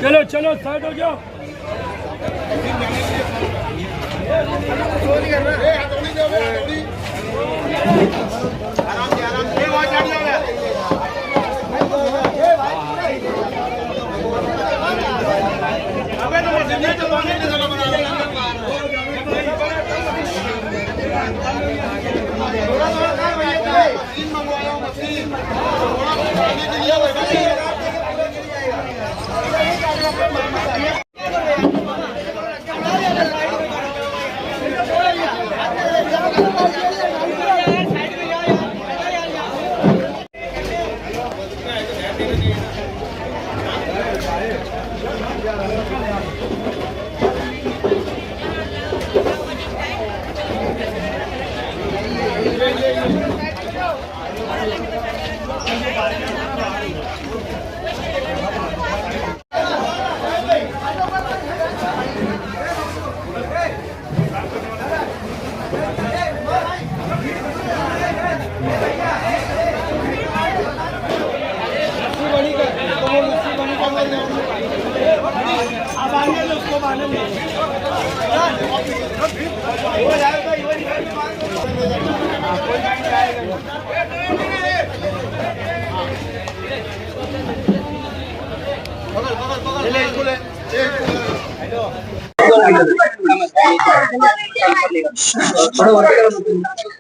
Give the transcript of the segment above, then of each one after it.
चलो चलो साइड हो जाओ।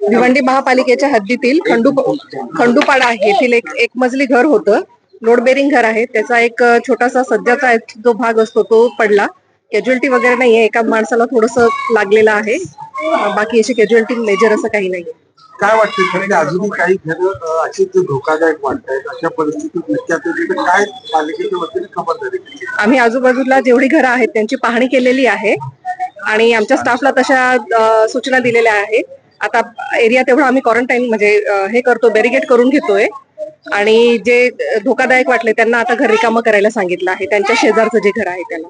भिवंडी महापालिकेच्या हद्दीतील खंडूपाडा येथील एक मजली घर होतं. लोड बेरिंग घर आहे. त्याचा एक छोटासा सज्जाचा जो भाग असतो तो पडला. कॅज्युअलिटी वगैरे नाहीये. एका माणसाला थोडस लागलेलं आहे. बाकी अशी कॅज्युअलिटी मेजर असं काही नाही. काय वाटतं खरं अजूनही काही घर असे जे धोकादायक वाटतायत, अशा परिस्थितीत नक्की आता काय पालिकेच्या वतीने खबरदारी? आम्ही आजूबाजूला जेवढी घरं आहेत त्यांची पाहणी केलेली आहे आणि आमच्या स्टाफला तशा सूचना दिलेल्या आहेत. आता एरिया तेवढा आम्ही क्वारंटाईन म्हणजे हे करतो, बॅरिगेड करून घेतोय आणि जे धोकादायक वाटले त्यांना आता घर रिकामं करायला सांगितलं आहे. त्यांच्या शेजारचं जे घर आहे त्याला.